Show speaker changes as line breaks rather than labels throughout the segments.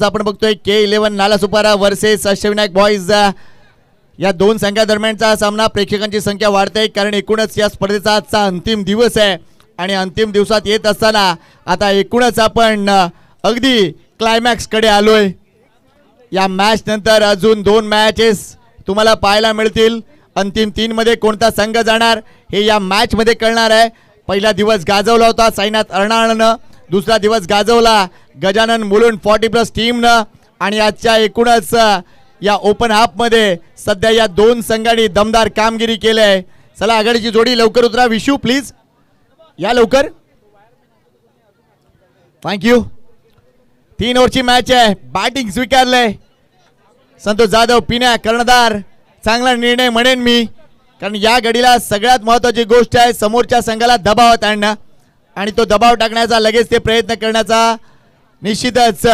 आपण बघतोय K11 Nalasopara versus Ashtavinayak boys या दोन संघादरम्यानचा सामना. प्रेक्षकांची संख्या वाढते कारण एकूणच या स्पर्धेचा आजचा अंतिम दिवस आहे आणि अंतिम दिवसात येत असताना आता एकूणच आपण अगदी क्लायमॅक्स कडे आलोय. या मॅच नंतर अजून दोन मॅचेस तुम्हाला पाहायला मिळतील. अंतिम 3 मध्ये कोणता संघ जाणार हे या मॅच मध्ये कळणार आहे. पहिला दिवस गाजवला होता साईनाथ अर्नाळनं, दुसरा दिवस गाजवला गजानन मुलुंड 40+ टीमनं आणि आजच्या एकूणच या ओपन हाफ मध्ये सध्या या दोन संघांनी दमदार कामगिरी केली आहे. चला आघाडीची जोडी लवकर उतरा. विशू प्लीज या लवकर. थँक्यू. 3 ओव्हरची मॅच आहे. बॅटिंग स्वीकारलंय संतोष जाधव. पिण्या कर्णधार. चांगला निर्णय म्हणेन मी कारण या घडीला सगळ्यात महत्त्वाची गोष्ट आहे समोरच्या संघाला दबावात आणणं आणि तो दबाव टाकण्याचा लगेच ते प्रयत्न करण्याचा निश्चितच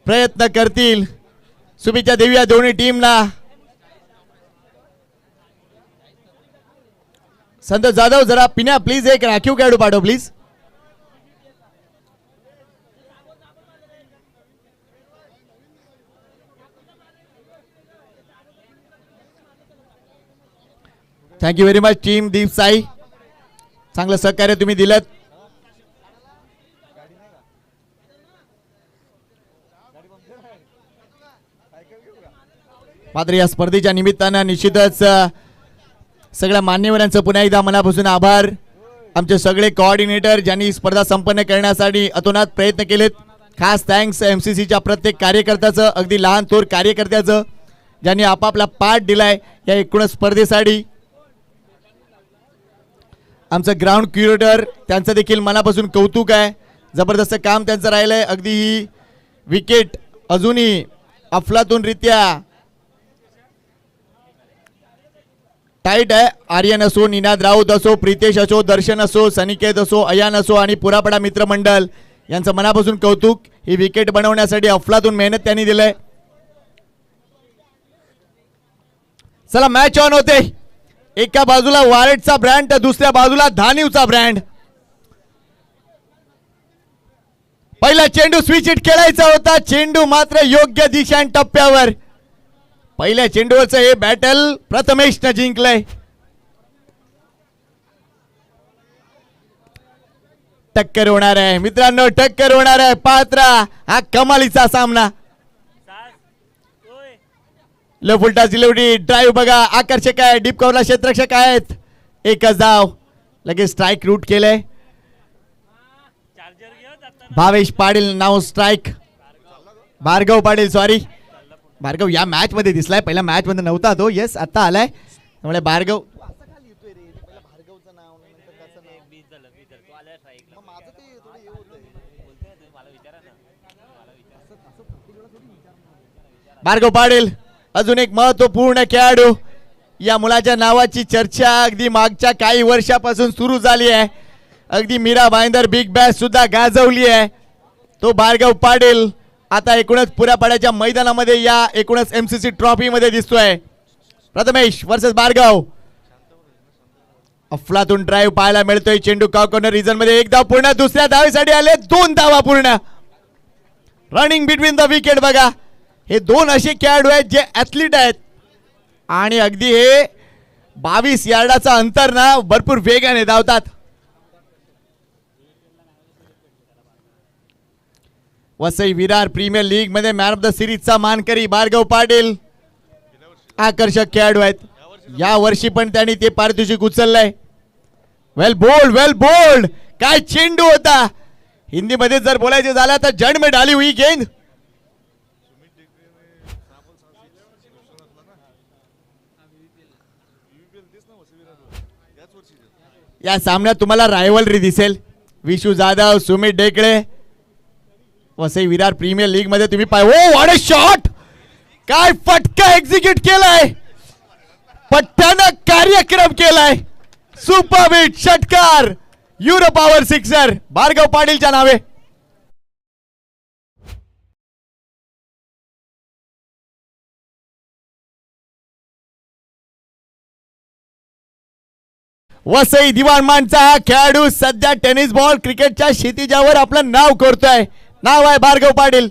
प्रयत्न करतील. शुभेच्छा देऊया दोन्ही टीमला. संतोष जाधव जरा पिण्या प्लीज एक राखीव खेळाडू पाठव please. Thank you very much team Deep Sai. चांगलं सहकार्य तुम्ही दिलं. मात्र या स्पर्धेच्या निमित्तानं निश्चितच सगळ्या मान्यवरांचं पुन्हा एकदा मनापासून आभार. आमचे सगळे कोऑर्डिनेटर ज्यांनी स्पर्धा संपन्न करण्यासाठी अतोनात प्रयत्न केलेत. खास थँक्स MCCच्या प्रत्येक कार्यकर्त्याचं, अगदी लहान थोर कार्यकर्त्याचं ज्यांनी आपापला पार्ट दिलाय या एकूणच स्पर्धेसाठी. आमचं ग्राउंड क्युरेटर त्यांचं देखील मनापासून कौतुक आहे. जबरदस्त काम त्यांचं राहिलंय. अगदी ही विकेट अजूनही अफलातूनरित्या टाईट आहे. आर्यन असो, निनाद राऊत असो, प्रितेश असो, दर्शन असो, सनिकेत असो, अयान असो आणि पुरापडा मित्रमंडळ यांचं मनापासून कौतुक. ही विकेट बनवण्यासाठी अफलातून मेहनत त्यांनी दिलंय. चला मॅच ऑन होते. एका बाजूला वारेटचा ब्रँड तर दुसऱ्या बाजूला धानिवचा ब्रँड. पहिला चेंडू स्विच हिट खेळायचा होता. चेंडू मात्र योग्य दिशा टप्प्यावर. पहिल्या चेंडूवरचं हे बॅटल प्रथमेशनं जिंकलंय. टक्कर होणार आहे मित्रांनो, टक्कर होणार आहे. पात्रा हा कमालीचा सामना. लो फुलटा डिलिव्हरी ड्राईव्ह बघा आकर्षक आहे. डीप कव्हरला क्षेत्ररक्षक आहेत. एकच धाव. लगेच स्ट्राईक रूट केलंय. भावेश पाटील नाव स्ट्राईक. भार्गव पाटील सॉरी भार्गव या मॅच मध्ये दिसलाय. पहिल्या मॅच मध्ये नव्हता तो. येस आता आलाय. त्यामुळे भार्गव भार्गव पाटील अजून एक महत्वपूर्ण खेळाडू. या मुलाच्या नावाची चर्चा अगदी मागच्या काही वर्षापासून सुरू झाली आहे. अगदी मीरा भाईंदर बिग बॅश सुद्धा गाजवली आहे. तो भार्गव पाटील आता एकूणच पुरापाड्याच्या मैदानामध्ये या एकूणच MCC ट्रॉफी मध्ये दिसतोय. प्रथमेश वर्सेस भार्गव. अफलातून ड्राईव्ह पाहायला मिळतोय. चेंडू कॉर्नर रिजन मध्ये. एक धाव पूर्ण. दुसऱ्या धावेसाठी आले 2 धावा पूर्ण. रनिंग बिटवीन द विकेट बघा. हे दोन असे खेळाडू आहेत जे ऍथलीट आहेत आणि अगदी हे 22 यार्डाचा अंतर ना भरपूर वेगाने धावतात. वसई विरार प्रीमियर लीग मध्ये मॅन ऑफ द सिरीजचा मानकरी भार्गव पाटील आकर्षक खेळाडू आहेत. या वर्षी पण त्यांनी ते पारितोषिक उचललंय. वेल बोल्ड, वेल बोल्ड. काय चेंडू होता. हिंदीमध्ये जर बोलायचे झालं तर जड में डाली हुई गेंद. या सामन्यात तुम्हाला रायव्हलरी दिसेल. विशू जाधव, सुमित ढेकळे. वसई विरार प्रीमियर लीग मध्ये तुम्ही पाय. ओ व्हॉट अ शॉट. काय फटका एक्झिक्यूट केलाय. पट्ट्यानं कार्यक्रम केलाय. सुपर हिट षटकार. युरो पॉवर सिक्सर भार्गव पाटीलच्या नावे. वसई दिवाणमानचा हा खेळाडू सध्या टेनिस बॉल क्रिकेटच्या क्षितिजावर आपलं नाव करतोय. नाव आहे भार्गव पाटील.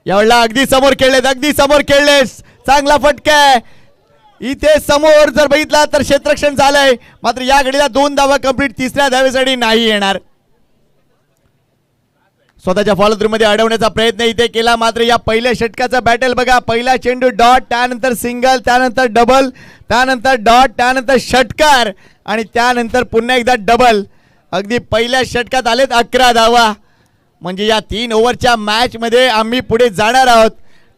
यावेळेला अगदी समोर खेळलेत, अगदी समोर खेळलेस. चांगला फटका आहे. इथे समोर जर बघितला तर क्षेत्ररक्षण झालंय, मात्र या घडीला 2 धावा कंप्लीट. तिसऱ्या धावेसाठी नाही येणार. स्वतःच्या फॉलो थ्रू मध्ये अडवण्याचा प्रयत्न इथे केला, मात्र या पहिल्या षटकाचा बॅटल बघा. पहिला चेंडू डॉट, त्यानंतर सिंगल, त्यानंतर डबल, त्यानंतर डॉट, त्यानंतर षटकार आणि त्यानंतर पुन्हा एकदा डबल. अगदी पहिल्या षटकात आलेत 11 धावा. म्हणजे या 3 ओव्हरच्या मॅच मध्ये आम्ही पुढे जाणार आहोत.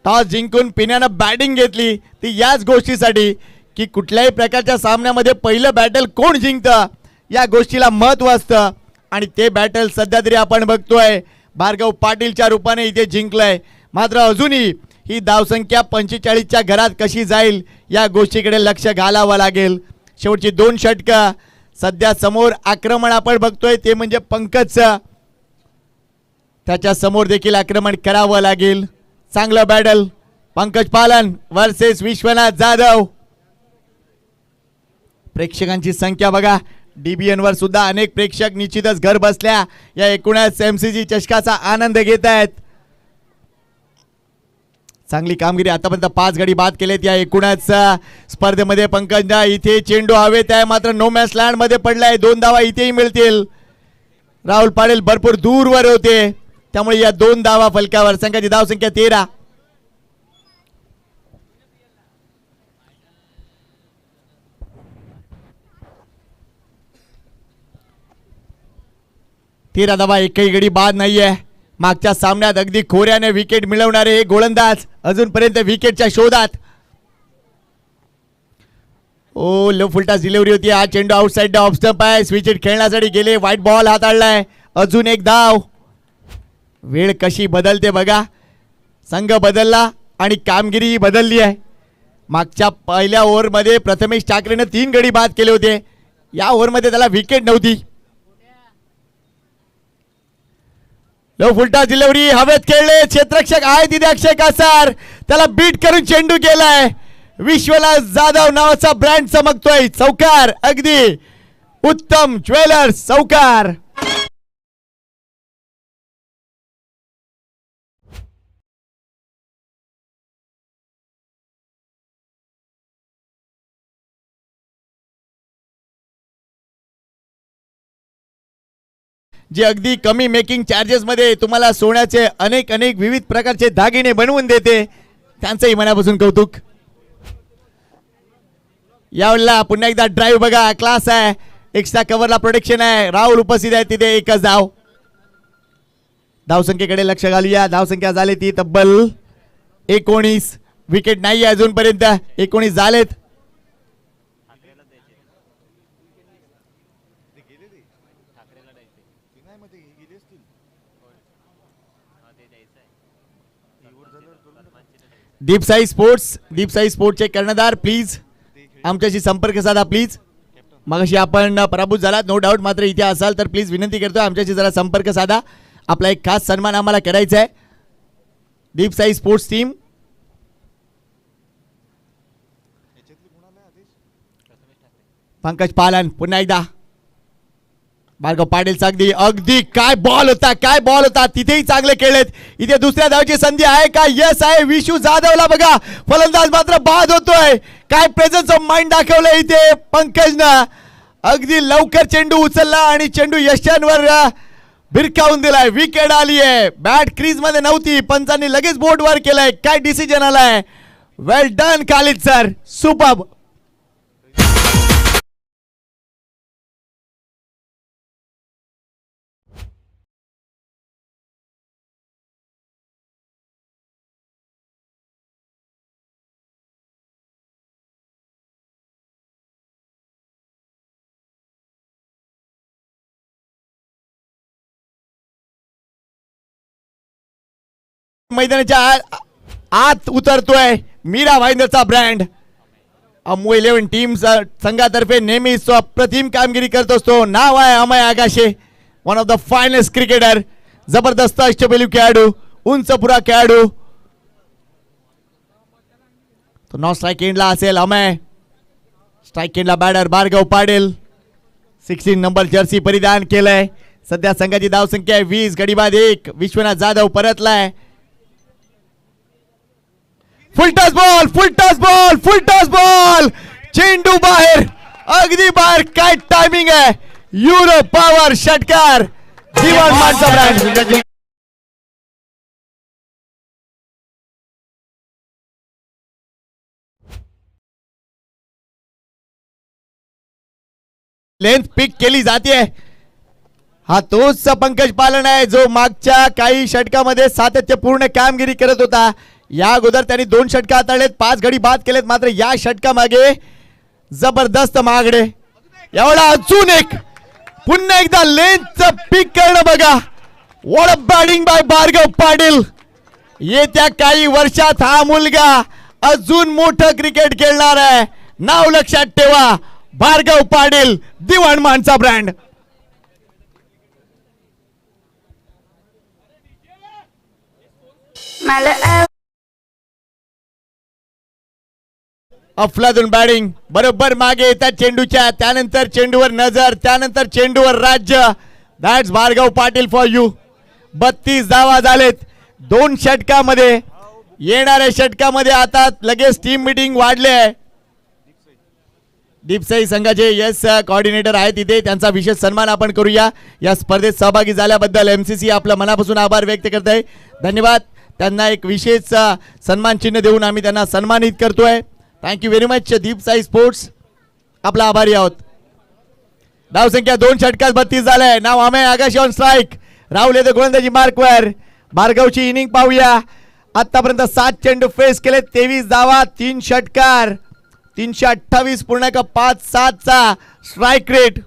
टॉस जिंकून पिण्यानं बॅटिंग घेतली ती याच गोष्टीसाठी की कुठल्याही प्रकारच्या सामन्यामध्ये पहिलं बॅटल कोण जिंकतं या गोष्टीला महत्त्व असतं. आणि ते बॅटल सध्या तरी आपण बघतोय भार्गव पाटीलच्या रूपाने इथे जिंकलंय. मात्र अजूनही ही धावसंख्या 45च्या घरात कशी जाईल या गोष्टीकडे लक्ष घालावं लागेल. शेवटची 2 षटकं सध्या समोर आक्रमण आपण बघतोय ते म्हणजे पंकजचं. त्याच्या समोर देखील आक्रमण करावं लागेल. चांगलं बॅटल पंकज पालन वर्सेस विश्वनाथ जाधव. प्रेक्षकांची संख्या बघा. DBN वर सुद्धा अनेक प्रेक्षक निश्चितच घर बसल्या या एकूणच MCG चषकाचा आनंद घेत आहेत. चांगली कामगिरी आतापर्यंत 5 गडी बाद केलेत या एकूणच स्पर्धेमध्ये. पंकजला इथे चेंडू हवेत आहे, मात्र नो मॅच लँड मध्ये पडलाय. 2 धावा इथेही मिळतील. राहुल पाटील भरपूर दूरवर होते, त्यामुळे या 2 धावा फलकावर. संघाची धावसंख्या 13. धावा, एकही गडी बाद नाहीये. मागच्या सामन्यात अगदी खोऱ्याने विकेट मिळवणारे हे गोलंदाज अजूनपर्यंत विकेटच्या शोधात. ओ लो फुलटास डिलिव्हरी होती. हा चेंडू आउटसाइड द ऑफ स्टंप आहे. स्विच खेळण्यासाठी गेले. व्हाईट बॉल हाताळलाय. अजून एक धाव. वेळ कशी बदलते बघा. संघ बदलला आणि कामगिरी बदलली आहे. मागच्या पहिल्या ओव्हरमध्ये प्रथमेश ठाकरेने 3 गडी बाद केले होते. या ओव्हरमध्ये त्याला विकेट नव्हती. लो फुलटास डिलिव्हरी हवेत खेळले. क्षेत्ररक्षक आहे तिथे अक्षय कासार. त्याला बीट करून चेंडू केलाय. विश्वनाथ जाधव नावाचा ब्रँड चमकतोय. चौकार अगदी उत्तम ज्वेलर्स चौकार. जे अगदी कमी मेकिंग चार्जेस मध्ये तुम्हाला सोन्याचे अनेक विविध प्रकारचे दागिने बनवून देते, त्यांचंही मनापासून कौतुक. यावेळेला पुन्हा एकदा ड्राईव्ह बघा. क्लास आहे. एक्स्ट्रा कव्हरला प्रोटेक्शन आहे. राहुल उपस्थित आहे तिथे. एकच धाव. धावसंख्येकडे लक्ष घालूया. धावसंख्या झाली ती तब्बल 19. विकेट नाही अजूनपर्यंत. 19 झालेत. दीपसाई स्पोर्ट्सचे कर्णधार प्लीज आमच्याशी संपर्क साधा प्लीज. मगाशी आपण पराभूत झालात नो डाऊट, मात्र इथे असाल तर प्लीज विनंती करतो आमच्याशी जरा संपर्क साधा. आपला एक खास सन्मान आम्हाला करायचा आहे. दीपसाई स्पोर्ट्स टीम. पंकज पालन पुन्हा एकदा. भार्गव पाटील अगदी काय बॉल होता. तिथेही चांगले खेळलेत. इथे दुसऱ्या धावची संधी आहे का? यस आहे. विशू जाधवला बघा. फलंदाज मात्र बाद होतोय. काय प्रेझन्स ऑफ माइंड दाखवलं इथे पंकजनं. अगदी लवकर चेंडू उचलला आणि चेंडू यशांवर भिरकावून दिलाय. विकेट आली आहे. बॅट क्रीज मध्ये नव्हती. पंचांनी लगेच बोर्ड वर केलाय. काय डिसिजन आलाय. वेल डन खालिद सर. सुपर्ब. मैदानाच्या आत उतरतोय मीरा भाईंदरचा ब्रँड. अमू 11 टीम संघातर्फे नेहमीच अप्रतिम कामगिरी करत असतो. नाव आहे Amay Agashe. One of the finest cricketer. जबरदस्त अष्टपैलू खेळाडू. उंचपुरा खेळाडू. तो नॉन स्ट्राईक एंडला असेल अमय. स्ट्राईक एंडला batter Bhargav Patil. 16 number jersey परिधान केलंय. सध्या संघाची धावसंख्या आहे 20, गडी बाद 1. विश्वनाथ जाधव परतलाय. Full toss ball, full toss ball, full toss ball, चेंडू बाहेर, अगदी बाहेर. काय टायमिंग आहे. युरो पॉवर षटकार, दिवाण माणसा ब्रँड. लेंथ पिक केली जाते. हा तोच पंकज पालन आहे जो मागच्या काही षटकामध्ये सातत्यपूर्ण कामगिरी करत होता. या अगोदर त्यांनी 2 षटक हाताळलेत, 5 गडी बाद केलेत. मात्र या षटकामागे जबरदस्त मागडे. एवढा अजून एक, पुन्हा एकदा लेंथचं पिक करणं बघा. What a batting by Bhargav Patil. येत्या काही वर्षात हा मुलगा अजून मोठं क्रिकेट खेळणार आहे. नाव लक्षात ठेवा, भार्गव पाटील, दिवाण माणसा ब्रँड. अफलातून बॅटिंग, बरोबर मागे येतात चेंडूच्या, त्यानंतर चेंडूवर नजर, त्यानंतर चेंडूवर राज्य. That's Bhargav Patil for you. 32 धावा झालेत 2 षटकामध्ये. येणाऱ्या षटकामध्ये आता लगेच टीम मीटिंग वाढले आहे. दीपसाई संघाचे यस कोऑर्डिनेटर आहेत इथे, त्यांचा विशेष सन्मान आपण करूया. या स्पर्धेत सहभागी झाल्याबद्दल MCC आपलं मनापासून आभार व्यक्त करत आहे. धन्यवाद. त्यांना एक विशेष सन्मान चिन्ह देऊन आम्ही त्यांना सन्मानित करतोय. थँक्यू व्हेरी मच दीपसाई स्पोर्ट्स, आपला आभारी आहोत. धावसंख्या 2 षटकात 32 झालाय. नाव अमेय आकाश ऑन स्ट्राईक. राहुल येथे गोलंदाजी मार्कवर. भार्गवची इनिंग पाहूया. आतापर्यंत 7 चेंडू फेस केले, 23 धावा, 3 षटकार, 328.57 चा स्ट्राईक रेट.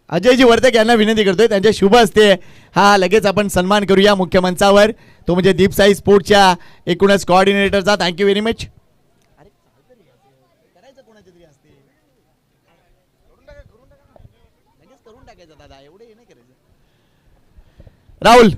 अजयजी वर्तक यांना विनंती करतोय, त्यांच्या शुभ हस्ते हा लगेच आपण सन्मान करूया मुख्य मंचावर. तो म्हणजे दीपसाई स्पोर्टच्या एकूणच कोऑर्डिनेटरचा. Thank you very much. Rahul,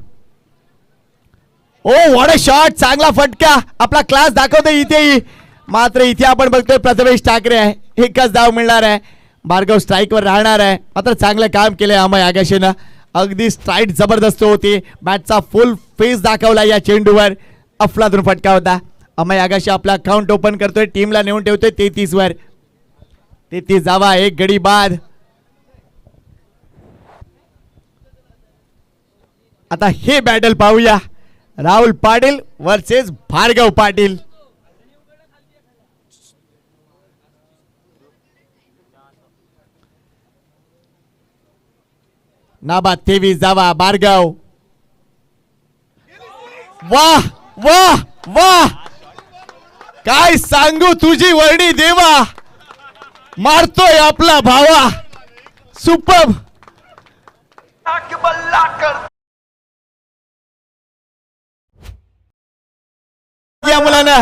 oh what a shot, चांगला फटका, आपला क्लास दाखवतोय इथेही. मात्र इथे आपण बघतोय प्रथमेश ठाकरे आहे, एकच धाव मिळणार आहे. भार्गव स्ट्राईकवर राहणार आहे. मात्र चांगलं काम केलंय अमय आगाशेनं. अगदी स्ट्राईक जबरदस्त होती. बॅटचा फुल फेस दाखवला या चेंडूवर. अफलातून फटका होता. अमय आगाशे आपला अकाउंट ओपन करतोय, टीमला नेऊन ठेवतोय 33 वर. 33 धावा, 1 गडी बाद. आता हे बॅटल पाहूया, राहुल पाटील वर्सेस भार्गव पाटील. नाबाद 23 धावा. भार्गव, वाह वाह वाह, काय सांगू तुझी वर्णी देवा. मारतोय आपला भावा. सुपर्ब. या मुलांना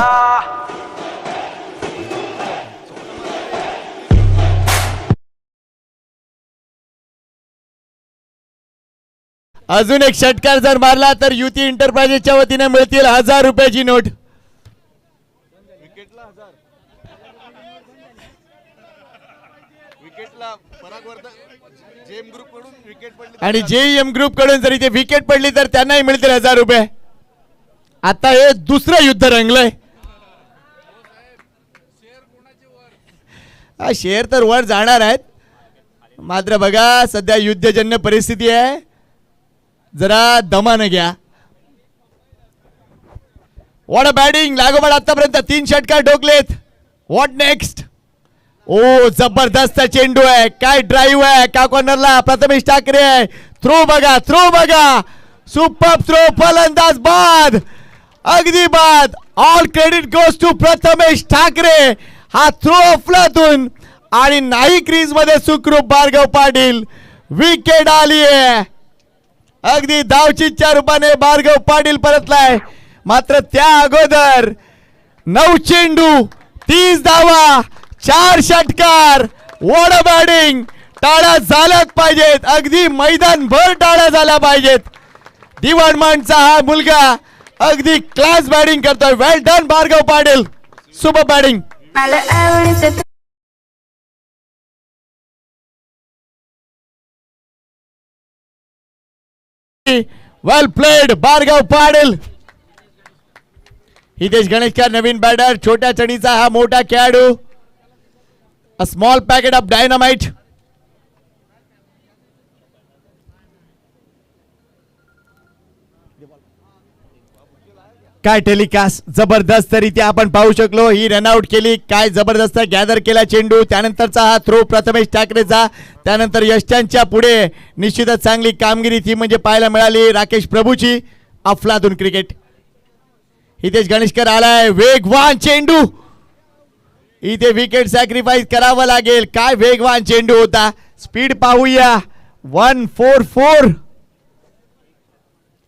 अजून एक षटकार जर मारला तर युती एंटरप्राइजेसच्या वतीने मिळतील 1000 रुपयाची नोट. आणि JEM ग्रुप कडून जर इथे विकेट पडली तर त्यांनाही मिळतील 1000 रुपये. आता हे दुसरं युद्ध रंगलंय. शेअर तर वर जाणार आहेत. मात्र बघा सध्या युद्धजन्य परिस्थिती आहे, जरा दमानं घ्या. What a batting. लागोपाठ आतापर्यंत 3 षटकार ठोकलेत. What next. ओ जबरदस्त चेंडू आहे, काय ड्राईव्ह आहे. का कॉर्नरला प्रथमेश ठाकरे आहे. थ्रो बघा, थ्रो बघा, सुपर थ्रो, फलंदाज बाद, अगदी बाद. All credit goes to Prathamesh Thackeray. हा थ्रो अफलातून आणि नाही क्रीज मध्ये सुखरूप भार्गव पाटील. विकेट आली आहे. अगदी धावचीच्या रूपाने भार्गव पाटील परतलाय. मात्र त्या अगोदर 9 चेंडू 30 धावा 4 षटकार. What a batting. टाळ्या झाल्याच पाहिजेत, अगदी मैदानभर टाळ्या झाल्या पाहिजेत. दिवाण माणचा हा मुलगा अगदी क्लास बॅटिंग करतोय. Well done Bhargav Patil, super batting. Well played Bhargav Patil. Hitesh Ganeshkar नवीन बॅटर. छोट्या चढीचा हा मोठा खेळाडू. A small packet of dynamite. काय टेलिकास्ट जबरदस्त रीत्या आपण पाहू शकलो. ही रनआउट केली. काय जबरदस्त गॅदर केला चेंडू. त्यानंतरचा हा थ्रो प्रथमेश ठाकरेचा. त्यानंतर यष्टांच्या पुढे निश्चितच चांगली कामगिरी ती म्हणजे पाहायला मिळाली राकेश प्रभूची. अफलातून क्रिकेट. हितेश गणेशकर आलाय. वेगवान चेंडू. इथे विकेट सॅक्रिफाईस करावं लागेल. काय वेगवान चेंडू होता. स्पीड पाहूया. 144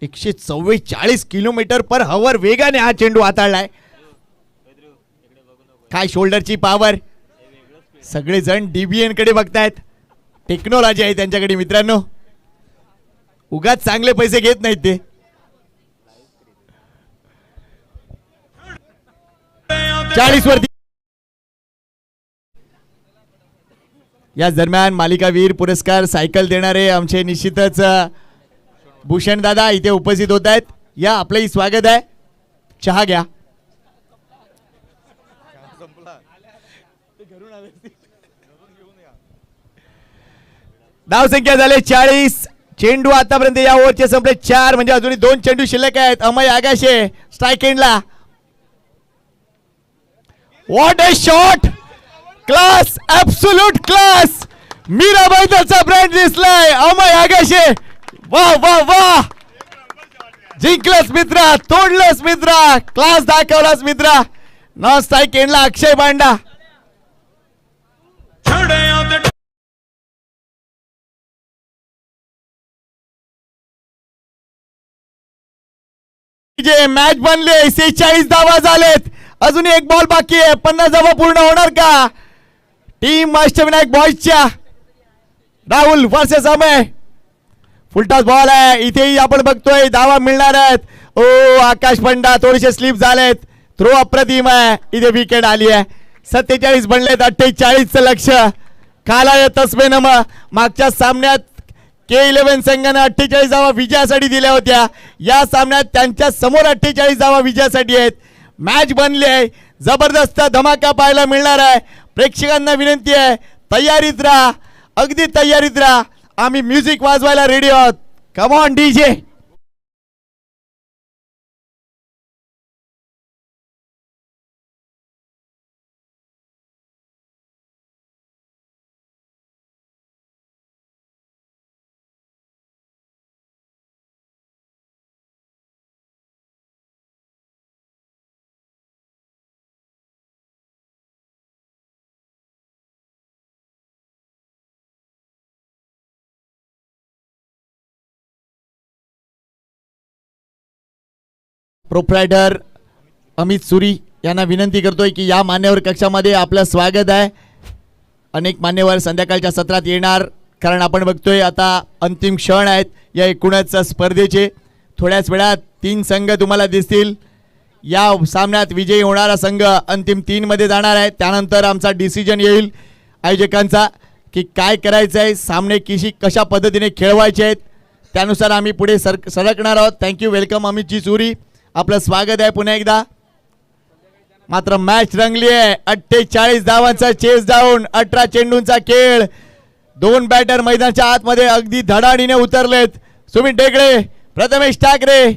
144 किलोमीटर पर हवर वेगाने हा चेंडू हाताळलाय. काय शोल्डरची पॉवर. सगळेजण डीबीएन कडे बघतायत. टेक्नॉलॉजी आहे त्यांच्याकडे मित्रांनो. उगाच चांगले पैसे घेत नाहीत ते. चाळीस वरती. याच दरम्यान मालिकावीर पुरस्कार सायकल देणारे आमचे निश्चितच भूषण दादा इथे उपस्थित होत आहेत. या आपलंही स्वागत आहे. चहा घ्या. धाव संख्या झाले 40. चेंडू आतापर्यंत या ओव्हरचे संपले 4 म्हणजे अजूनही 2 चेंडू शिल्लक आहेत. अमय आगाशे स्ट्राइक एंडला. What a shot. Class. Absolute class. मीराबाईचा ब्रँड दिसलाय. अमय आगाशे. वाह वाह वाह. जिंकलंस मित्रा. तोडलंस मित्रा. क्लास दाखवलास मित्रा. नॉन स्ट्राइक एंडला अक्षय बांडा. जे मॅच बनले. 46 धावा झालेत. अजून एक बॉल बाकी आहे. 50 धावा पूर्ण होणार का टीम अष्टविनायक बॉयजच्या. Rahul versus Amay. Full toss ball आहे. इथेही आपण बघतोय धावा मिळणार आहेत. ओ आकाश पंडा थोडेसे स्लिप झालेत. थ्रो अप्रतिम आहे. इथे विकेट आली आहे. 47 बनलेत. 48 लक्ष खाला तस्मेन. मागच्या सामन्यात K11 संघाने 48 धावा विजयासाठी दिल्या होत्या. या सामन्यात त्यांच्या समोर 48 धावा विजयासाठी आहेत. मॅच बनली आहे. जबरदस्त धमाका पाहायला मिळणार आहे. प्रेक्षकांना विनंती आहे तयारीत राहा. अगदी तयारीत राहा. आम्ही म्युझिक वाजवायला रेडी आहोत. Come on DJ. Proprietor Amit Suri यांना विनंती करतोय की या मान्यवर कक्षामध्ये आपलं स्वागत आहे. अनेक मान्यवर संध्याकाळच्या सत्रात येणार कारण आपण बघतोय आता अंतिम क्षण आहेत या एकूणच स्पर्धेचे. थोड्याच वेळात 3 संघ तुम्हाला दिसतील. या सामन्यात विजयी होणारा संघ अंतिम 3 मध्ये जाणार आहे. त्यानंतर आमचा डिसिजन येईल आयोजकांचा की काय करायचं आहे. सामने कशा पद्धतीने खेळवायचे आहेत त्यानुसार आम्ही पुढे सरकणार आहोत. थँक्यू. वेलकम अमितजी सुरी. आपलं स्वागत आहे पुन्हा एकदा. मात्र मॅच रंगली आहे. 48 धावांचा चेस डाऊन. 18 चेंडूंचा खेळ. 2 बॅटर मैदानाच्या आतमध्ये अगदी धडाडीने उतरलेत. सुमित टेकडे प्रथमेश ठाकरे.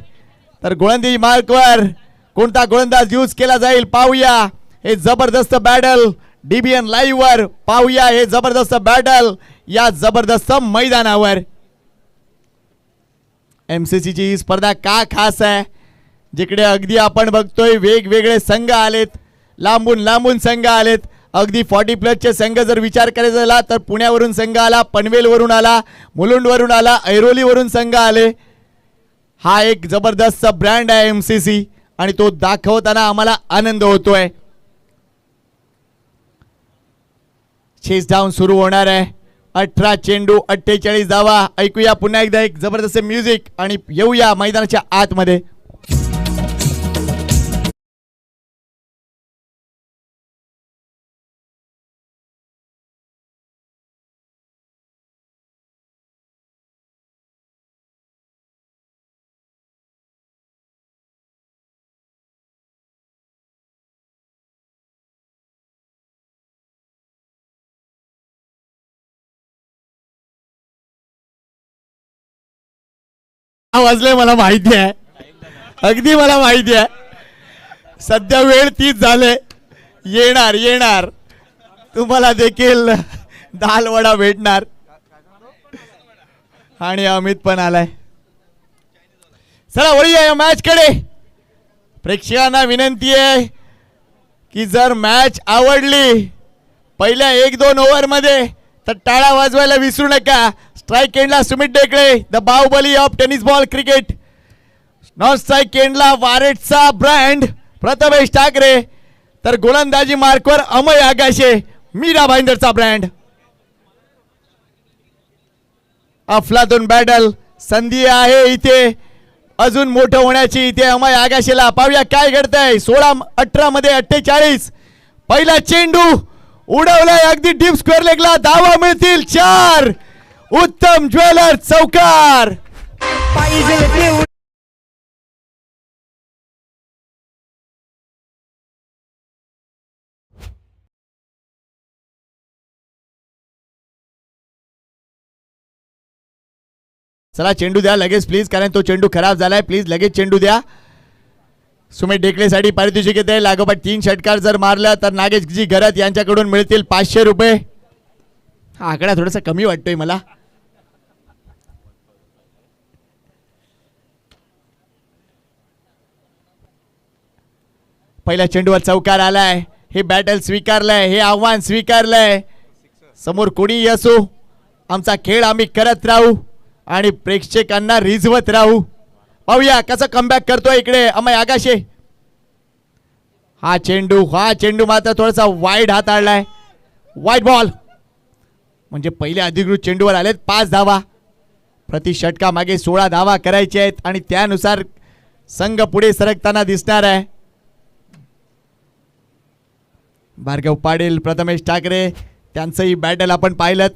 तर गोलंदाजी मार्कवर कोणता गोलंदाज यूज केला जाईल पाहूया. हे जबरदस्त बॅटल डीबीएन लाईव्ह वर पाहूया. हे जबरदस्त बॅटल या जबरदस्त मैदानावर. एमसीसी ची स्पर्धा का खास आहे जिकडे अगदी आपण बघतोय वेगवेगळे संघ आलेत. लांबून लांबून संघ आलेत. अगदी 40+ चे संघ जर विचार करायचा झाला तर पुण्यावरून संघ आला. पनवेलवरून आला. मुलुंडवरून आला. ऐरोलीवरून संघ आले. हा एक जबरदस्त ब्रँड आहे एमसीसी आणि तो दाखवताना आम्हाला आनंद होतोय. चेस डाऊन सुरू होणार आहे. 18 चेंडू 48 धावा. ऐकूया पुन्हा एकदा एक जबरदस्त म्युझिक आणि येऊया मैदानाच्या आतमध्ये. वाजले मला माहिती आहे, अगदी मला माहिती आहे. सध्या वेळ तीच झाले. येणार येणार तुम्हाला देखील दाल वडा भेटणार. आणि अमित पण आलाय. चला वळूया या मॅच कडे. प्रेक्षकांना विनंती आहे की जर मॅच आवडली पहिल्या 1-2 ओव्हर मध्ये तर टाळ्या वाजवायला विसरू नका. स्ट्राईक एंडला Sumit Dhekale, the Baahubali of tennis ball cricket. Non strike एंडला वारेटचा ब्रँड प्रथमेश ठाकरे, तर गोलंदाजी मार्कवर अमय आगाशे, मीरा भाईंदरचा ब्रँड. अफलातून बॅटल, संधी आहे इथे अजून मोठं होण्याची. इथे अमय आगाशेला पाहूया काय घडतंय. 16-18 मध्ये 48. पहिला चेंडू उडवलाय अगदी डीप स्क्वेअर लेगला. धावा मिळतील 4. उत्तम ज्वेलर चौकार. चला चेंडू द्या लगेच प्लीज, कारण तो चेंडू खराब झालाय. प्लीज लगेच चेंडू द्या. सुमित ढेकलेसाठी पारितोषिक येते. लागोपाठ 3 षटकार जर मारला तर नागेशजी घरत यांच्याकडून मिळतील 500 रुपये. हा आकडा थोडासा कमी वाटतोय मला. पहिल्या चेंडूवर चौकार आलाय. हे बॅटल स्वीकारलंय, हे आव्हान स्वीकारलंय. समोर कोणी असो आमचा खेळ आम्ही करत राहू आणि प्रेक्षकांना रिझवत राहू. पाहूया कसं कमबॅक करतोय इकडे अमय आगाशे. हा चेंडू मात्र थोडासा वाईड हाताळलाय. वाईट बॉल. म्हणजे पहिले अधिकृत चेंडूवर आलेत 5 धावा. प्रति षटका मागे 16 धावा करायचे आहेत आणि त्यानुसार संघ पुढे सरकताना दिसणार आहे. भार्गव पाटील, प्रथमेश ठाकरे त्यांचंही बॅटल आपण पाहिलं.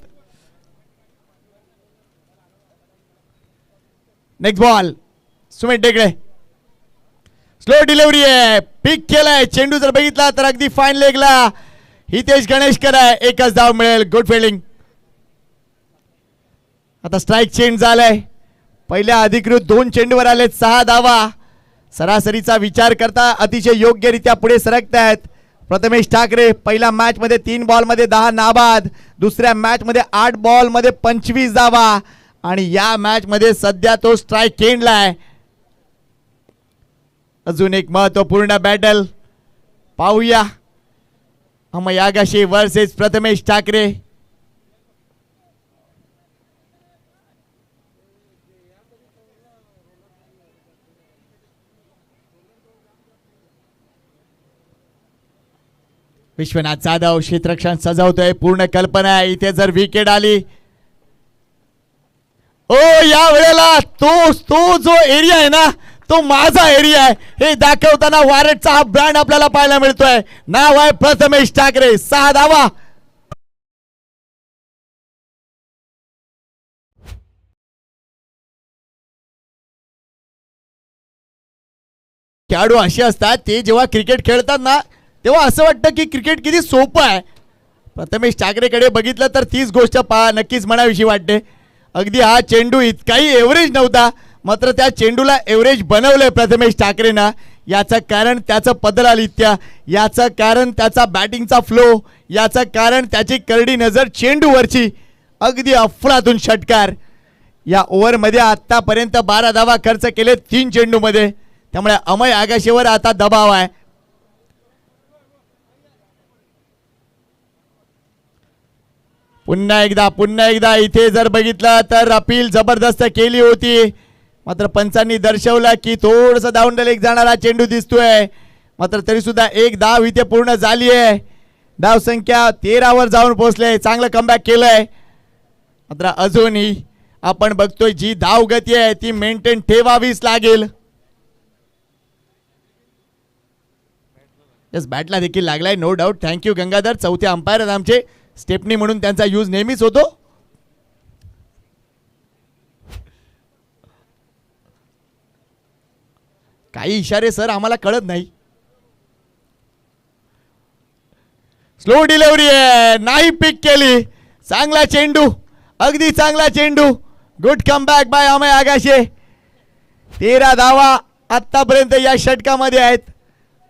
नेक्स्ट बॉल सुमित ढेकळे. स्लो डिलिव्हरी आहे. पिक केलाय चेंडू जर बघितला तर अगदी फाईन लेगला. हितेश गणेशकर आहे. 1च धाव मिळेल. Good fielding. आता स्ट्राईक चेंज झालाय. पहिल्या अधिकृत 2 चेंडूवर आलेत 6 धावा. सरासरीचा विचार करता अतिशय योग्यरित्या पुढे सरकतायत प्रथमेश ठाकरे. पहिल्या मॅच मध्ये 3 बॉल मध्ये 10 नाबाद. दुसऱ्या मॅच मध्ये 8 बॉल मध्ये 25 धावा आणि या मॅच मध्ये सध्या तो स्ट्राईक एंडला आहे. अजून एक महत्वपूर्ण बॅटल पाहूया. अमय आगाशे वर्सेस प्रथमेश ठाकरे. विश्वनाथ जाधव क्षेत्ररक्षण सजवतोय. पूर्ण कल्पना आहे. इथे जर विकेट आली ओ या वेळेला तो जो एरिया आहे ना तो माझा एरिया आहे हे दाखवताना वारेटचा हा ब्रँड आपल्याला पाहायला मिळतोय. नाव आहे प्रथमेश ठाकरे. 6 धावा. खेळाडू असे असतात ते जेव्हा क्रिकेट खेळतात ना तेव्हा असं वाटतं की क्रिकेट किती सोपं आहे. प्रथमेश ठाकरेकडे बघितलं तर तीच गोष्ट नक्कीच म्हणावीशी वाटते. अगदी हा चेंडू इतकाही एव्हरेज नव्हता मात्र त्या चेंडूला एव्हरेज बनवलंय प्रथमेश ठाकरेंना. याचं कारण त्याचं पदरालित्या, याचं कारण त्याचा बॅटिंगचा फ्लो, याचं कारण त्याची करडी नजर चेंडूवरची. अगदी अफलातून षटकार. या ओव्हरमध्ये आतापर्यंत 12 धावा खर्च केले 3 चेंडूमध्ये. त्यामुळे अमय आगाशेवर आता दबाव आहे. पुन्हा एकदा इथे जर बघितलं तर अपील जबरदस्त केली होती मात्र पंचांनी दर्शवलं की थोडंसं डाऊन लेग जाणारा चेंडू दिसतोय. मात्र तरी सुद्धा 1 धाव इथे पूर्ण झाली आहे. धाव संख्या 13 वर जाऊन पोहोचले. चांगलं कमबॅक केलंय. मात्र अजूनही आपण बघतोय जी धाव गती आहे ती मेंटेन ठेवावीच लागेल. बॅटला देखील लागलाय नो डाऊट. थँक्यू गंगाधर. चौथे अंपायर आहेत आमचे. स्टेपनी म्हणून त्यांचा यूज नेहमीच होतो. काही इशारे सर आम्हाला कळत नाही. स्लो डिलिव्हरी आहे. नाही पिक केली. चांगला चेंडू. अगदी चांगला चेंडू. Good comeback by Amay Agashe. 13 धावा आतापर्यंत या षटकामध्ये आहेत.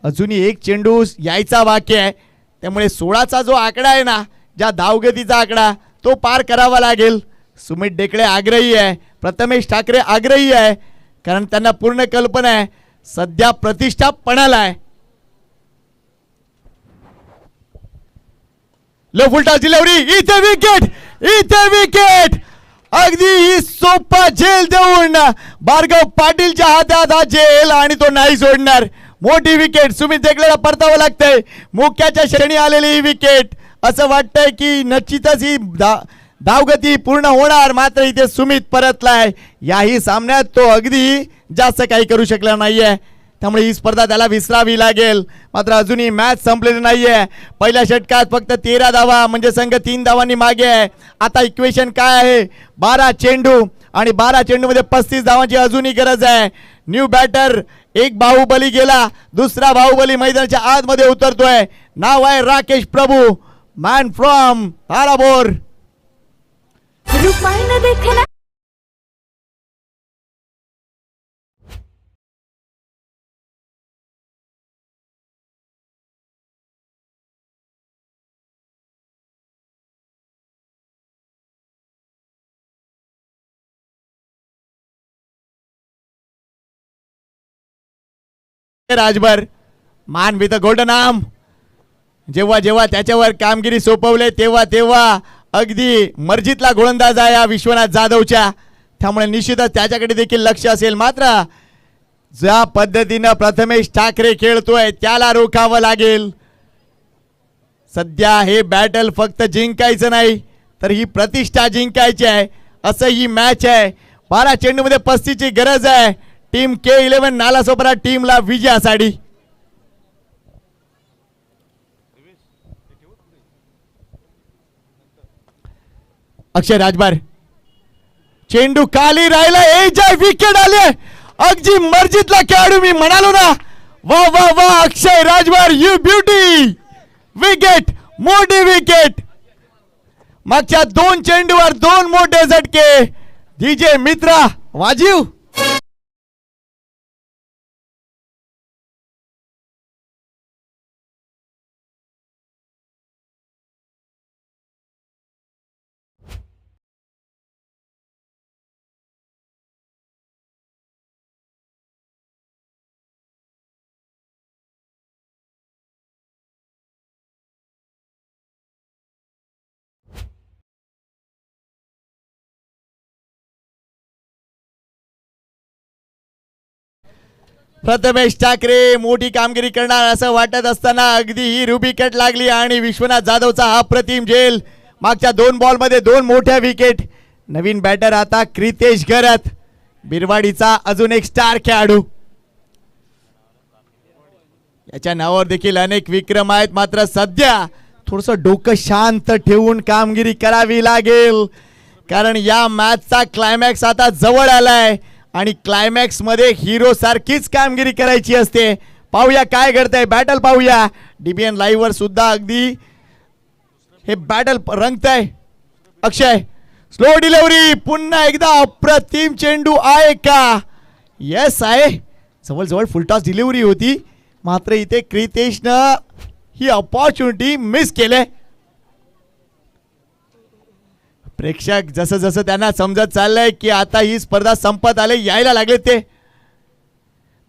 अजूनही एक चेंडू यायचा बाकी आहे, त्यामुळे 16चा जो आकडा आहे ना, ज्या धावगतीचा आकडा, तो पार करावा लागेल. सुमित डेकळे आग्रही आहे, प्रथमेश ठाकरे आग्रही आहे, कारण त्यांना पूर्ण कल्पना आहे सध्या प्रतिष्ठा पणाला आहे. लो फुलटा डिलिव्हरी, इथे विकेट अगदी ही सोपा झेल देऊन भार्गव पाटीलच्या हातात हा झेल आणि तो नाही सोडणार. मोठी विकेट सुमित डेकळेला परतावं लागतंय. मुख्याच्या श्रेणी आलेली ही विकेट, असं वाटतंय की निश्चितच ही धावगती पूर्ण होणार, मात्र इथे सुमित परतलाय. याही सामन्यात तो अगदी जास्त काही करू शकला नाहीये, त्यामुळे ही स्पर्धा त्याला विसरावी लागेल. मात्र अजूनही मॅच संपलेली नाहीये. पहिल्या षटकात फक्त 13 धावा, म्हणजे संघ 3 धावांनी मागे आहे. आता इक्वेशन काय आहे? 12 चेंडू आणि 12 चेंडूमध्ये 35 धावांची अजूनही गरज आहे. न्यू बॅटर, एक बाहुबली गेला, दुसरा बाहुबली मैदानाच्या आतमध्ये उतरतोय. नाव आहे राकेश प्रभू, मॅन फ्रॉम ताराबोर. राजभर मान विथ गोल्डन आर्म, जेव्हा जेव्हा त्याच्यावर कामगिरी सोपवले तेव्हा तेव्हा अगदी मर्जीतला गोलंदाज आहे विश्वनाथ जाधवच्या, त्यामुळे निश्चितच त्याच्याकडे देखील लक्ष असेल. मात्र ज्या पद्धतीनं प्रथमेश ठाकरे खेळतोय त्याला रोखावं लागेल. सध्या हे बॅटल फक्त जिंकायचं नाही तर ही प्रतिष्ठा जिंकायची आहे, असं ही मॅच आहे. 12 चेंडूमध्ये 35 ची गरज आहे. टीम K11 नालासोपारा टीमला विजयासाठी. अक्षय राजभर, चेंडू खाली राहिला, विकेट आले. अगदी मर्जीतला खेळाडू मी म्हणालो ना. वा वा वा, अक्षय राजभर, यू ब्युटी. विकेट, मोठी विकेट. मागच्या 2 चेंडूवर 2 मोठे झटके. DJ मित्रा वाजीव. प्रथमेश ठाकरे मोठी कामगिरी करणार असं वाटत असताना अगदी ही विकेट लागली आणि विश्वनाथ जाधवचा अप्रतिम झेल. मागच्या 2 बॉलमध्ये 2 मोठ्या विकेट. नवीन बॅटर आता क्रितेश गरत, बिरवाडीचा अजून एक स्टार खेळाडू. याच्या नावावर देखील अनेक विक्रम आहेत, मात्र सध्या थोडस डोकं शांत ठेवून कामगिरी करावी लागेल, कारण या मॅचचा क्लायमॅक्स आता जवळ आलाय आणि क्लायमॅक्स मध्ये हिरो सारखीच कामगिरी करायची असते. पाहूया काय घडतंय, बॅटल पाहूया. DBN लाईव्ह वर सुद्धा अगदी हे बॅटल रंगतंय. अक्षय, स्लो डिलिव्हरी, पुन्हा एकदा अप्रतिम चेंडू आहे का? यस आहे. जवळजवळ फुलटॉस डिलिव्हरी होती, मात्र इथे क्रितेशनं ही अपॉर्च्युनिटी मिस केले. प्रेक्षक जसं जसं त्यांना समजत चाललंय की आता ही स्पर्धा संपत आले, यायला लागले ते.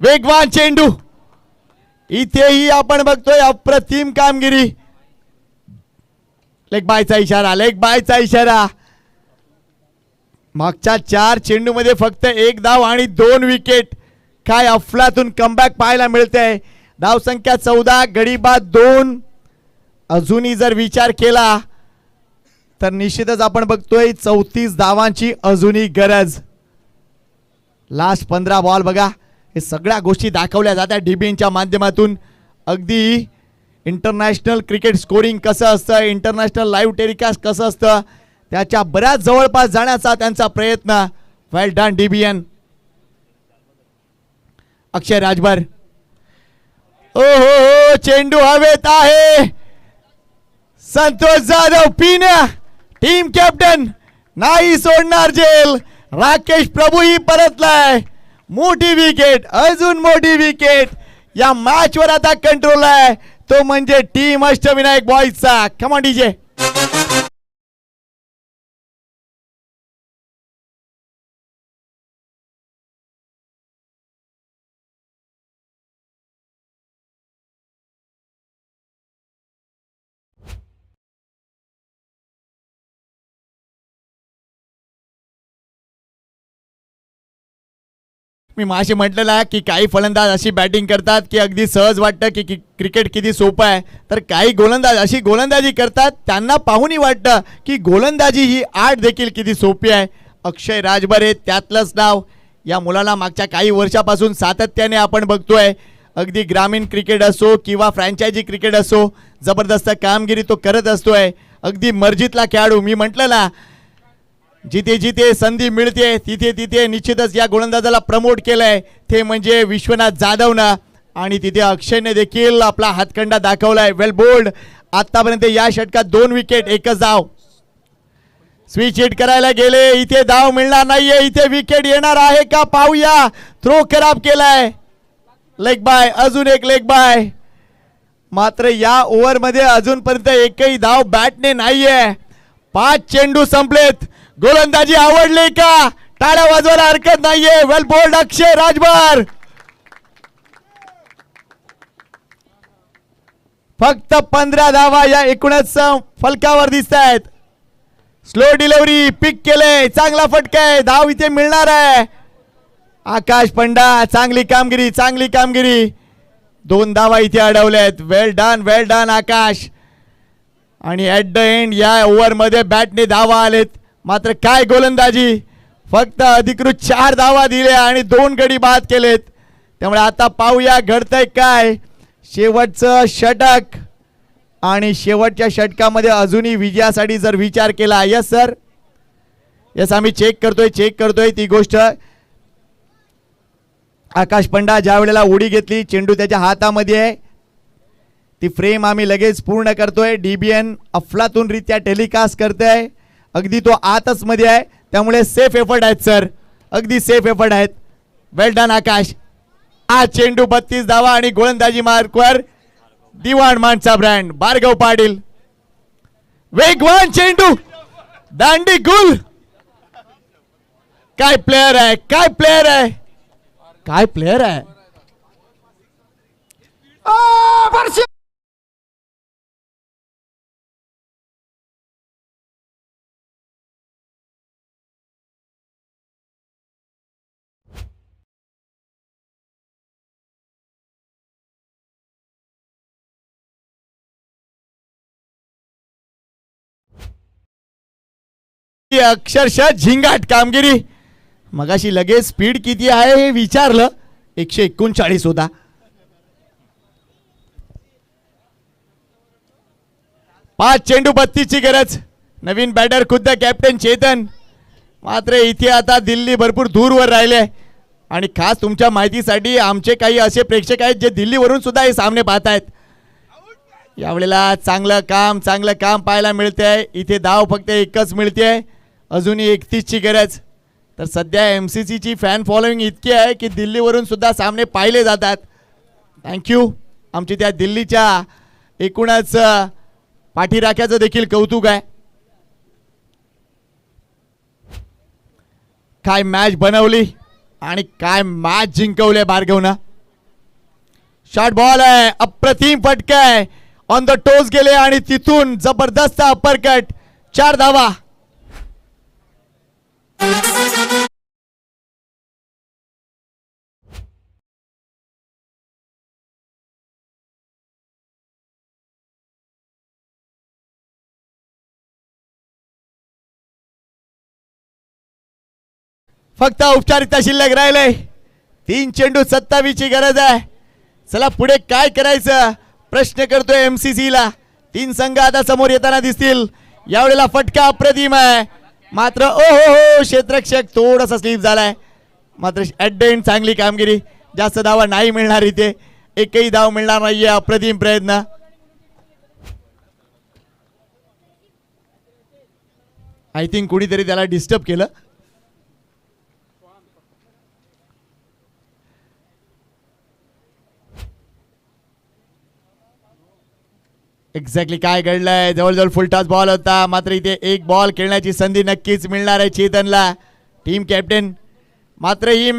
वेगवान चेंडू, इथेही आपण बघतोय अप्रतिम कामगिरी. लेग बायचा इशारा, लेग बायचा इशारा. मागच्या 4 चेंडूमध्ये फक्त 1 धाव आणि 2 विकेट. काय अफलातून कमबॅक पाहायला मिळतंय. धावसंख्या 14, गडी बाद 2. अजूनही जर विचार केला तर निश्चितच आपण बघतोय 34 धावांची अजूनही गरज. लास्ट 15 बॉल बघा, हे सगळ्या गोष्टी दाखवल्या जातात DBNच्या माध्यमातून. अगदी इंटरनॅशनल क्रिकेट स्कोरिंग कसं असतं, इंटरनॅशनल लाईव्ह टेलिकास्ट कसं असतं, त्याच्या बऱ्याच जवळपास जाण्याचा त्यांचा प्रयत्न. वेल डन DBN. अक्षय राजभर, ओ हो, चेंडू हवेत आहे. संतोष जाधव पिन्या, टीम कॅप्टन, नाही सोडणार झेल. राकेश प्रभू ही परतलाय. मोठी विकेट, अजून मोठी विकेट. या मॅच वर आता कंट्रोल आहे तो म्हणजे टीम अष्टविनायक बॉईजचा. Come on DJ. मी माशी म्हटलेला की काही फलंदाज अशी बॅटिंग करतात की अगदी सहज वाटतं की क्रिकेट किती सोपं आहे, तर काही गोलंदाज अशी गोलंदाजी करतात त्यांना पाहूनही वाटतं की गोलंदाजी ही आर्ट देखील किती सोपी आहे. अक्षय राजभरे त्यातलंच नाव. या मुलाला मागच्या काही वर्षापासून सातत्याने आपण बघतोय. अगदी ग्रामीण क्रिकेट असो किंवा फ्रँचायझी क्रिकेट असो, जबरदस्त कामगिरी तो करत असतोय. अगदी मर्जीतला खेळाडू. मी म्हटलं ना, जिथे जिथे संधी मिळते तिथे तिथे निश्चितच या गोलंदाजाला प्रमोट केलंय ते म्हणजे विश्वनाथ जाधवनं. आणि तिथे अक्षयने देखील आपला हातखंडा दाखवलाय. वेल बोल्ड. आतापर्यंत या षटकात 2 विकेट, 1च धाव. स्विच हिट करायला गेले, इथे धाव मिळणार नाहीये. इथे विकेट येणार आहे का पाहूया. थ्रो खराब केलाय. लेग बाय, अजून एक लेग बाय. मात्र या ओव्हरमध्ये अजूनपर्यंत एकही धाव बॅटने नाहीये. 5 चेंडू संपलेत. गोलंदाजी आवडली का? टाळ्या वाजवायला हरकत नाहीये. वेल बोल्ड अक्षय राजभर. फक्त 15 धावा या एकूणच फलकावर दिसत आहेत. स्लो डिलिव्हरी, पिक केले, चांगला फटका आहे. धाव इथे मिळणार आहे. आकाश पंडा, चांगली कामगिरी, चांगली कामगिरी. 2 धावा इथे अडवल्यात. वेल डन आकाश. आणि ॲट द एंड या ओव्हरमध्ये बॅटने धावा आलेत. मात्र काय गोलंदाजी. फक्त अधिकृत 4 धावा दिल्या आणि 2 गडी बाद केलेत. त्यामुळे आता पाहूया घडतंय काय. शेवटचं षटक आणि शेवटच्या षटकामध्ये अजूनही विजयासाठी जर विचार केला. यस सर, यस आम्ही चेक करतोय ती गोष्ट. आकाश पंडा ज्या वेळेला उडी घेतली, चेंडू त्याच्या हातामध्ये आहे. ती फ्रेम आम्ही लगेच पूर्ण करतोय. डीबीएन अफलातूनरित्या टेलिकास्ट करतोय. अगदी तो आतच मध्ये आहे, त्यामुळे सेफ एफर्ट आहेत सर, अगदी सेफ एफर्ट आहेत. वेल डन आकाश. हा चेंडू 32 धावा आणि गोलंदाजी मार्कवर दिवाण माणसा ब्रँड भार्गव पाटील. वेगवान चेंडू, दांडी गुल. काय प्लेयर आहे, काय प्लेयर आहे, काय प्लेयर आहे. अक्षरशः झिंगाट कामगिरी. मगाशी लगेच स्पीड किती आहे हे विचारलं. 139 होता. पाच चेंडू 32 ची गरज. नवीन बॅटर खुद्द कॅप्टन चेतन. मात्र इथे आता दिल्ली भरपूर दूरवर राहिले. आणि खास तुमच्या माहितीसाठी आमचे काही असे प्रेक्षक आहेत जे दिल्लीवरून सुद्धा हे सामने पाहत आहेत. यावेळेला चांगलं काम पाहायला मिळते. इथे धाव फक्त एकच मिळते. अजूनही 31 ची गरज. तर सध्या MCC ची फॅन फॉलोइंग इतकी आहे की दिल्लीवरून सुद्धा सामने पाहिले जातात. थँक्यू. आमची त्या दिल्लीच्या एकूणच पाठीराख्याचं देखील कौतुक आहे. काय मॅच बनवली आणि काय मॅच जिंकवले भार्गवनं. शॉर्ट बॉल आहे, अप्रतिम फटका आहे. ऑन द टोज गेले आणि तिथून जबरदस्त अपरकट. 4 धावा. फक्त औपचारिकता शिल्लक राहिले. 3 चेंडू 27 ची गरज आहे. चला पुढे काय करायचं प्रश्न करतोय MCC ला. 3 संघ आता समोर येताना दिसतील. यावेळेला फटका अप्रतिम आहे. मात्र हो क्षेत्ररक्षक थोडासा स्लिप झालाय. मात्र ॲट द एंड चांगली कामगिरी. जास्त धावा नाही मिळणार इथे. एकही धाव मिळणार नाहीये. अप्रतिम प्रयत्न. आय थिंक कुणीतरी त्याला डिस्टर्ब केलं. एक्झॅक्टली काय घडलंय, जवळजवळ फुल टॉस बॉल होता, मात्र इथे एक बॉल खेळण्याची संधी नक्कीच मिळणार आहे चेतनला, टीम कॅप्टन. मात्र ही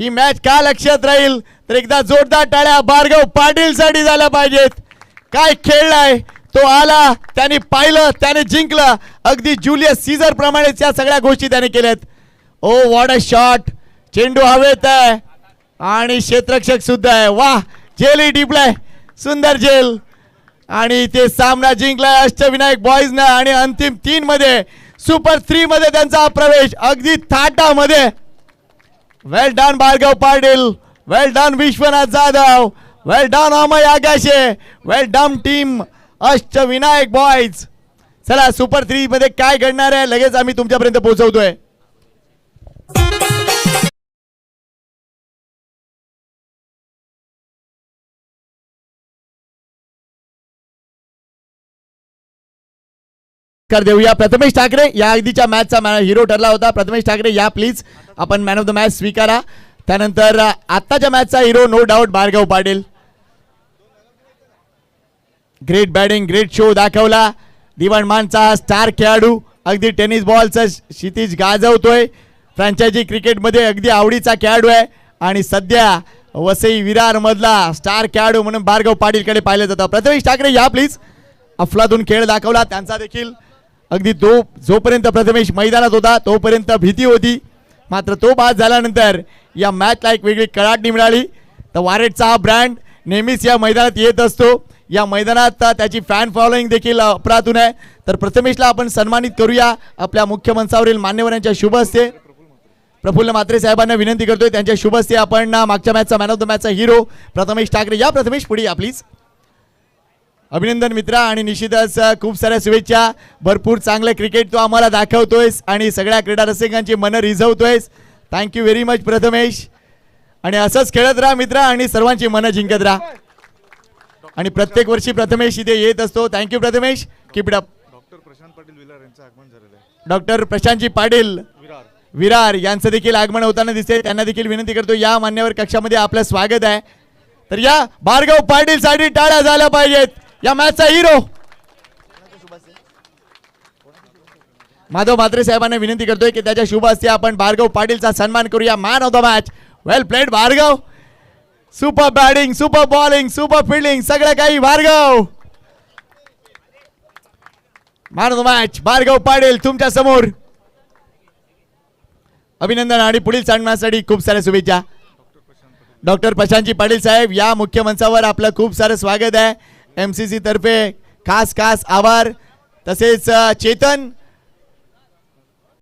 मॅच का लक्षात राहील तर एकदा जोरदार टाळ्या भार्गव पाटील साठी झाल्या पाहिजेत. काय खेळलाय तो, आला, त्याने पाहिलं, त्याने जिंकलं. अगदी जुलियस सीझर प्रमाणेच या सगळ्या गोष्टी त्याने केल्यात. ओ व्हॉट अ शॉट, चेंडू हवेत आहे आणि क्षेत्ररक्षक सुद्धा आहे. वाह, जेलही टिपलाय, सुंदर जेल. आणि इथे सामना जिंकलाय अष्टविनायक बॉईजनं आणि अंतिम 3 मध्ये सुपर 3 मध्ये त्यांचा प्रवेश अगदी थाटामध्ये. वेल डन भार्गव पाटील, वेल डन विश्वनाथ जाधव, वेल डन अमय आगाशे, वेल डन टीम अष्टविनायक बॉईज. चला सुपर 3 मध्ये काय घडणार आहे लगेच आम्ही तुमच्यापर्यंत पोहोचवतोय. कर देऊया प्रथमेश ठाकरे, या अगदीच्या मॅचचा हिरो ठरला होता. प्रथमेश ठाकरे या प्लीज, आपण मॅन ऑफ द मॅच स्वीकारा. त्यानंतर आत्ताच्या मॅचचा hero no doubt Bhargav Patil. Great batting, great show दाखवला. दिवाणमानचा स्टार खेळाडू, अगदी टेनिस बॉलचं क्षितिज गाजवतोय. फ्रँचायझी क्रिकेटमध्ये अगदी आवडीचा खेळाडू आहे आणि सध्या वसई विरार मधला स्टार खेळाडू म्हणून भार्गव पाटीलकडे पाहिलं जातं. प्रथमेश ठाकरे या प्लीज. अफलातून खेळ दाखवला त्यांचा देखील. अगदी जोपर्यंत प्रथमेश मैदानात होता तोपर्यंत भीती होती, मात्र तो बाद झाल्यानंतर या मॅचला एक वेगळी कडाडणी मिळाली. तर वारेटचा हा ब्रँड नेहमीच या मैदानात येत असतो. या मैदानात त्याची फॅन फॉलोईंग देखील अप्रतिम आहे. तर प्रथमेशला आपण सन्मानित करूया आपल्या मुख्य मंचावरील मान्यवरांच्या शुभ हस्ते. प्रफुल्ल म्हात्रे साहेबांना विनंती करतोय त्यांच्या शुभ हस्ते आपण मागच्या मॅचचा मॅन ऑफ द मॅचचा हिरो प्रथमेश ठाकरे या. प्रथमेश पुढे या प्लीज. अभिनंदन मित्रा आणि निश्चितच खूप साऱ्या शुभेच्छा. भरपूर चांगलं क्रिकेट तू आम्हाला दाखवतोयस आणि सगळ्या क्रीडा रसिकांची मनं रिझवतोयस. Thank you very much Prathamesh. आणि असंच खेळत राहा मित्रा आणि सर्वांची मनं जिंकत राहा. आणि प्रत्येक वर्षी प्रथमेश इथे येत असतो. Thank you Prathamesh, keep it up.
Doctor Prashant Patil Virar यांचं आगमन झालेलं आहे.
डॉक्टर प्रशांतजी पाटील विरार यांचं देखील आगमन होताना दिसते. त्यांना देखील विनंती करतो या मान्यवर कक्षामध्ये आपलं स्वागत आहे. तर या भार्गव पाटील साठी टाळ्या झाल्या पाहिजेत. या मॅचचा हिरो माधव म्हात्रे साहेबांना विनंती करतोय की त्याच्या शुभ हस्ते आपण भार्गव पाटीलचा सन्मान करूया. Man of the match. Well played Bhargav. Super batting, super bowling, super fielding, सगळं काही Bhargav. Man of the match Bhargav Patil तुमच्या समोर. अभिनंदन आणि पुढील सामन्यासाठी खूप साऱ्या शुभेच्छा. डॉक्टर प्रशांतजी पाटील साहेब या मुख्य मंचावर आपलं खूप सारं स्वागत आहे. MCC तर्फे खास आभार. तसेच चेतन